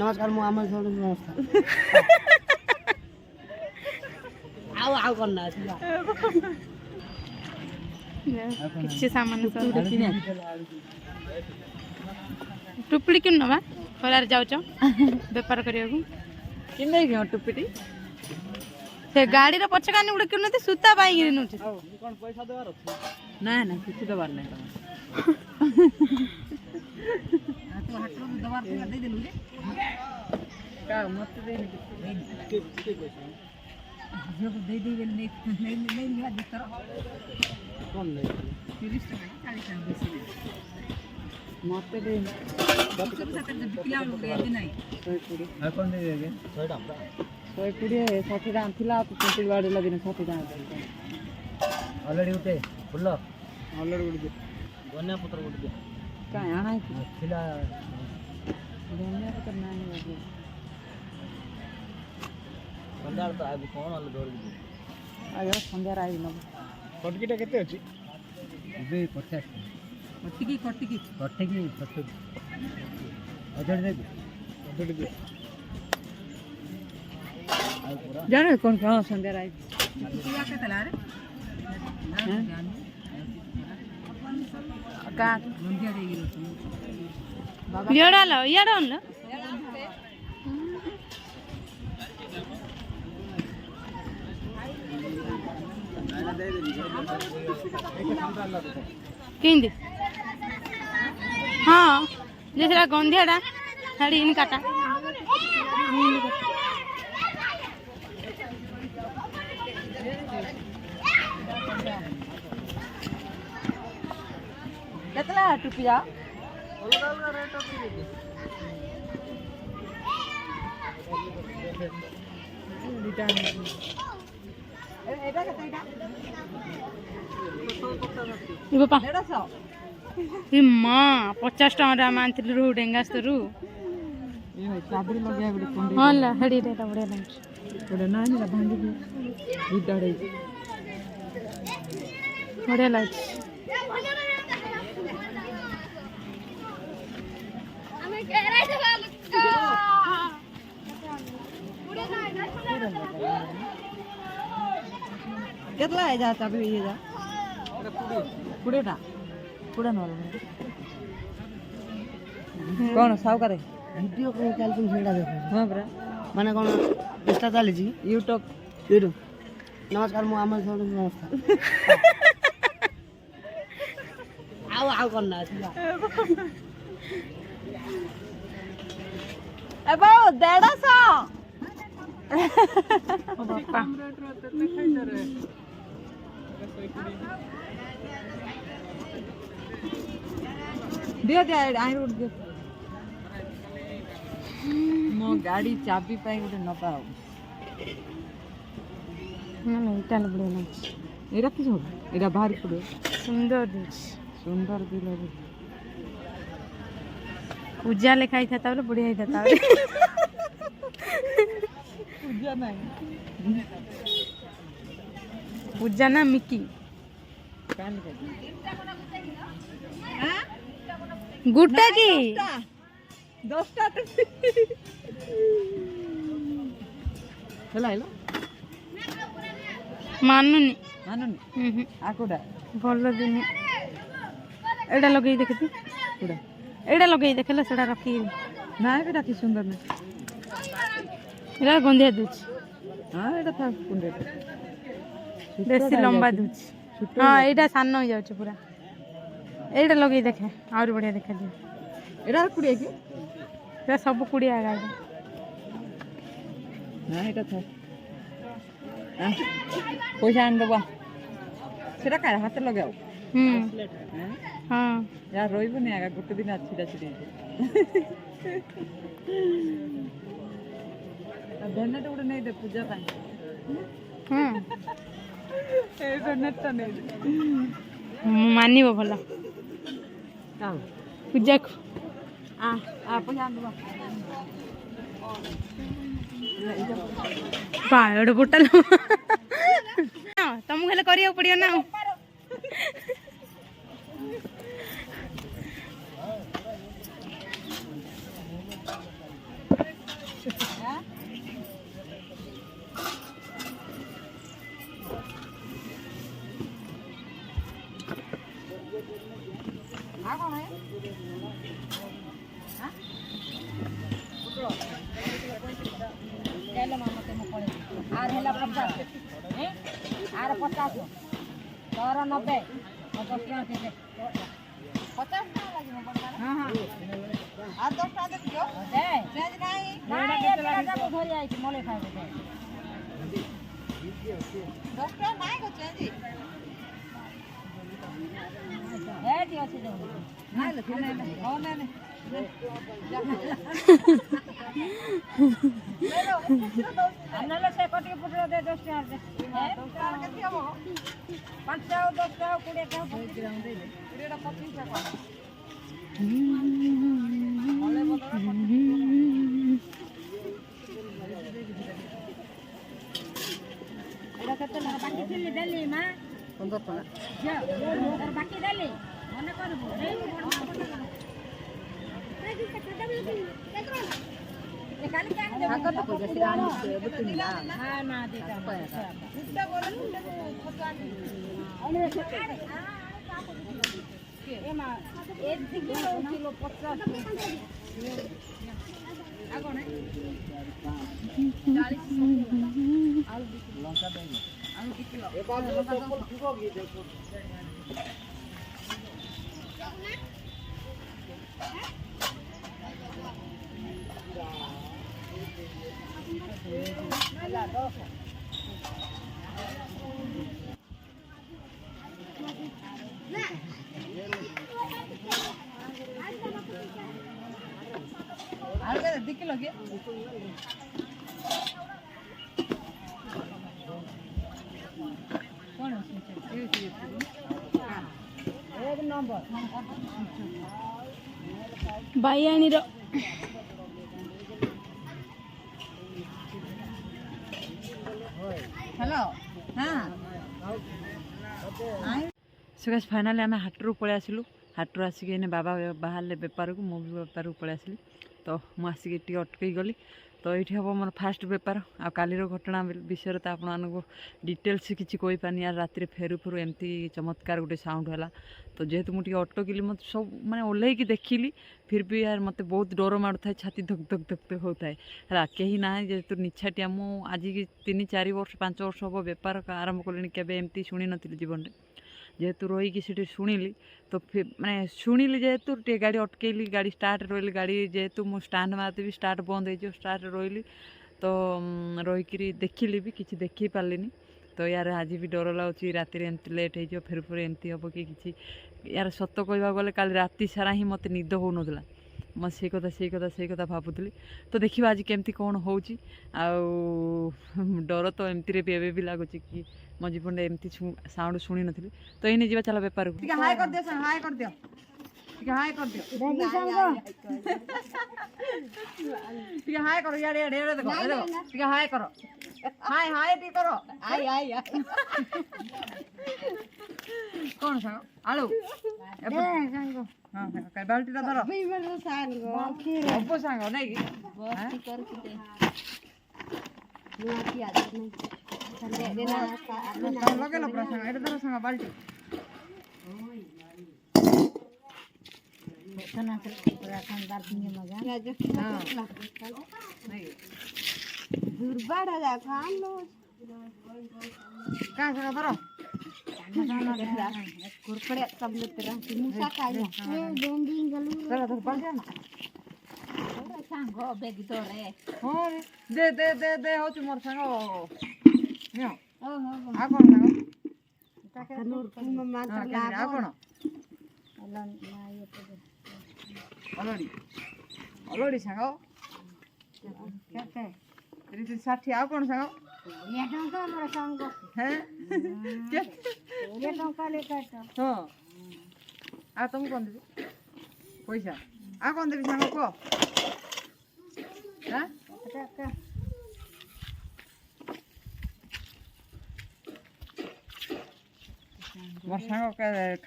नमस्कार मु आम नमस्कार आउ आउ करना किसी सामान टुपड़ी कि नवा खरार जाऊच बेपार करने कि टुपिटी से गाड़ी पछ कानी गुड़े कि सूता पाई पैसा देवार ना ना किसी दबार नहीं ऑलरेडी उठे फुल ऑलरेडी उठ धनिया पत्र उठ गया क्या आना है खिला धनिया पत्र ना संध्या तो आबि कोन वाला दौड़ गई आगे संध्या आई न कटकीटा केते अछि बे 50 कटकी कटकी कटकी 70 अजड़ दे अजड़ दे जाने कौन कहाँ संध्या आई किया के तला रे का लंबिया दे गिरो बाबा येड़ा लो येड़ा लो किंदी हाँ जैसे गंधियाटा साड़ी इन काटा कितना टुपिया माँ 50 टका मानती रू डेंगा रू हाँ ला हेडी रेटा बढ़िया लगे बढ़िया लगे कितना है जाता अभी ये जा पुड़े ना पुड़ा ना कौन साव करे वीडियो को निकाल तुम सेडा देखो हां बरा माने कोन इंस्टा चली छी यूट्यूब नमस्कार मु आम नमस्कार आउ आउ करना ए बो 150 दियो दे आई रोड दे मो गाड़ी चाबी पाई गोटे न पाओ ना इटा बढ़िया लगे एरा कि सब एरा भारी पड़े सुंदर सुंदर दिल पूजा लिखाई था तब बढ़िया ही था पूजा नहीं पूजा ना मिकी गुट्टा की 10टा चला हेलो मानुनी मानुनी आकोडा भल दिन एटा लगे देखती कोडा एटा लगे देखला सेटा रखी ना एटा कि सुंदर ना एटा गंधिया दूच हां एटा था कुंडे बेसी लंबा दूच हां एटा सान हो जाउछ पूरा एटा लगे देखे और बढ़िया देखा दे एटा कुड़िया कि एटा सब कुड़िया गाय ना एटा था पैसा आन दबा सेटा का हाथ लगाओ हाँ यार रोइब नहीं आगा गोटे दिन छिड़ा छिड़ी धन्य तो गोटे नहीं दे पूजा पाई ए धन्य तो नहीं मानिब भल पूजा को आ पैसा आन दबा पायड़ बोतल तुमको हेल्ले करिया पड़ियो ना आर 50 तोर 90 और 10 टका दे 50 टका लागि हां हां आ 10 टका दे दियो दे चेंज नहीं ना ये राजा को धरि आई मोले खाए दे 10 टका नहीं को चेंज है दियो से दे नहीं ले हो नहीं अन्नले से कटी पुटरा दे 10 टका दे 10 टका केती हो 5 टका 10 टका 20 टका 25 टका दे 20 टका 25 टका ओले बोतल एड़ा कते ना बाकी थिली देली मां 15 टका जा और बाकी देली मने करबो रे काली क्या दे हां तो कोई रानी से बुतनी ना हां ना देता उठा बोले उठा फटवानी अने से ए मां 1 किलो 50 आगो ने 40 आलू लंका दे आलू किलो ए बात चप्पल ठिको गई देखो आलू दिख लगे कौन एक नंबर बायाणी रो हेलो हाँ सो गाइस फाइनाली आम हाटरू पलि आसिलु हाटरू आसिक बाबा बाहर बेपार को मु भी बेपार को पलि आसिली तो मुझे टी अटकई गली तो ये हम मोर फास्ट बेपार आ कालीर घटना विषय तो आपको डिटेल्स किसी कही पानी यार राति फेरु फेरु एमती चमत्कार गोटे साउंड है तो जेहेतु मुझे अटकिली मत सब मैंने ओल्लैकी देखिली फिर भी यार मत बहुत डर मारू था छाती धक धक धक धक होता है कहीं ना जेहेतु निछाटिया मु आज 3-4 वर्ष 5 वर्ष हम बेपार आरंभ कले केवे एमती शुणी नी जीवन में जेहेतु रही से शुणिली तो फिर मैंने शुणिली जेहेतु टे गाड़ी अटकैली गाड़ी स्टार्ट रही गाड़ी जेहेतु मो स्टाण्ड मारदेवी स्टार्ट बंद हो स्टार्ट रही तो रहीकि देखिली भी किसी देखी पार्लिनी तो यार आज भी डर लगुच राति एमती लेट हो फिर फिर एमती हम कि यार सत कह गले काल राति सारा ही मत निद हो नाला मैं से कथा भावुली तो देखिए आज केमती कौन हो डर तो एमती भी एवं भी लगुच कि मो जीवन में एमती साउंड शुणी नी तो ये जा चला बेपार को हाय कर दियो हाय कर दियो हाय कर दियो हाय करो यार यार देखो देखो हाय करो हाय हाय टी करो हाय हाय कौन सा आलू हां का बाल्टी ता धरो अब सांग नहीं की बस कर के मुआ की आदत नहीं देना लगे लो प्रसंग एटा धरो सांग बाल्टी खाना से पूरा खानदार पिने मजा हां नहीं दुर्बाड़ा जा खान लो का से धरो कुरकुरे सब तेरा मुसा खाई ए बेंडिंग गलू चलो तो पड़ जा ना थोड़ा सांगो बेग तो रे हो रे दे हो तू मोर सांगो नियो ओ हो आ कोन सांगो ताके नूर मार ला आ कोन अलन ना ये तो अलड़ी सांगो क्या क्या रीति 60 आ कोन सांगो ये टंका मोर सांगो हैं क्या ये टंका ले काट हां आ तुम कोन दे पैसा आ कोन देबी सांगो को हां का मोर सांगो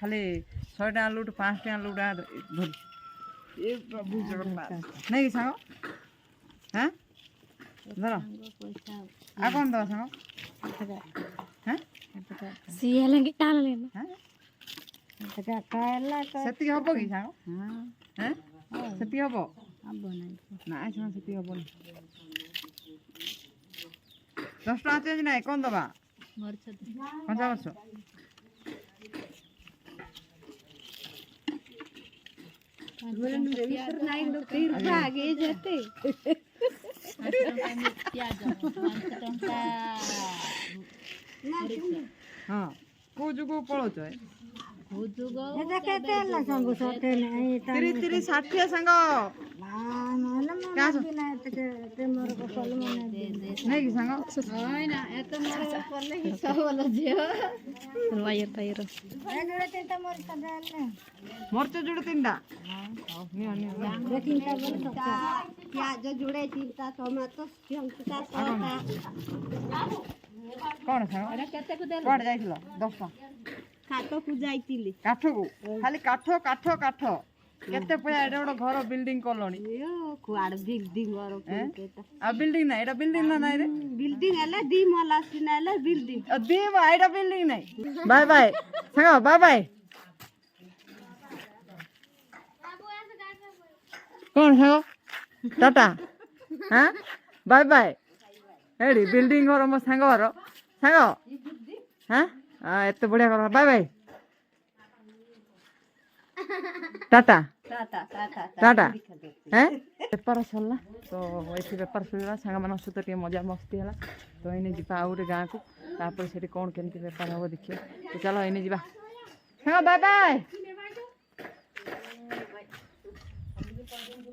खाली 100 टका लूट 5 टका लूट धर ये प्रभु जगन्नाथ नहीं सांगो हैं धरो आ कौन दो सांगो हैं सिया लगे टाल लेना हैं तका काला सती हबो की सांगो हां हैं सती हबो अब नहीं ना सांगो सती हबो 10 ଟଙ୍କା ଚେଞ୍ଜ ନାହିଁ କ'ଣ ଦେବା କଞ୍ଚା ମରିଚ आगे जाते ହଁ କେଉଁ ଯୁଗ ପଳାଉଛ ତିରି 60 ସାଙ୍ଗ ନାଇଁ କି ସାଙ୍ଗ ମରିଚ ଯୋଡ଼େ 3ଟା प्याज जुड़े 3टा टमाटो କ'ଣ ସାଙ୍ଗ କୁଆଡ଼େ ଯାଇଥିଲ 10 ଟଙ୍କା काटକୁ ଯାଇଥିଲି କାଠକୁ ଖାଲି କାଠ କାଠ କାଠ କେତେ ପଇସା ଏଇଟା ଗୋଟେ ଘର ବିଲ୍ଡିଂ କଲଣି କୁଆଡେ ବିଲ୍ଡିଂ ଘର ଆଉ ବିଲ୍ଡିଂ ନାହିଁ ଏଇଟା ବିଲ୍ଡିଂ ନା ନାଇଁ ରେ ବିଲ୍ଡିଂ ହେଲା ଦି ମହଲା ସିନା ହେଲା ବିଲ୍ଡିଂ ଦି ଏଇଟା ବିଲ୍ଡିଂ ନାହିଁ ବାଏ ବାଏ ସାଙ୍ଗ ବାଏ ବାଏ କ'ଣ ସାଙ୍ଗ ଟାଟା ହଁ ବାଏ ବାଏ ଏଇଠି ବିଲ୍ଡିଂ ଘର ମୋ ସାଙ୍ଗ ଘର ସାଙ୍ଗ ହଁ ଏତେ ବଢ଼ିଆ ଘର ବାଏ ବାଏ ଟାଟା ଟାଟା ବେପାର ସରିଲା ତ ଏଠି ବେପାର ସରିଲା ସାଙ୍ଗମାନଙ୍କ ସହିତ ଟିକେ ମଜା ମସ୍ତି ହେଲା ତ ଏଇନେ ଯିବା ଆଉ ଗୋଟେ ଗାଁକୁ ତାପରେ ସେଠି କ'ଣ କେମିତି ବେପାର ହେବ ଦେଖିବା ତ ଚାଲ ଏଇନେ ଯିବା ସାଙ୍ଗ ବାଏ ବାଏ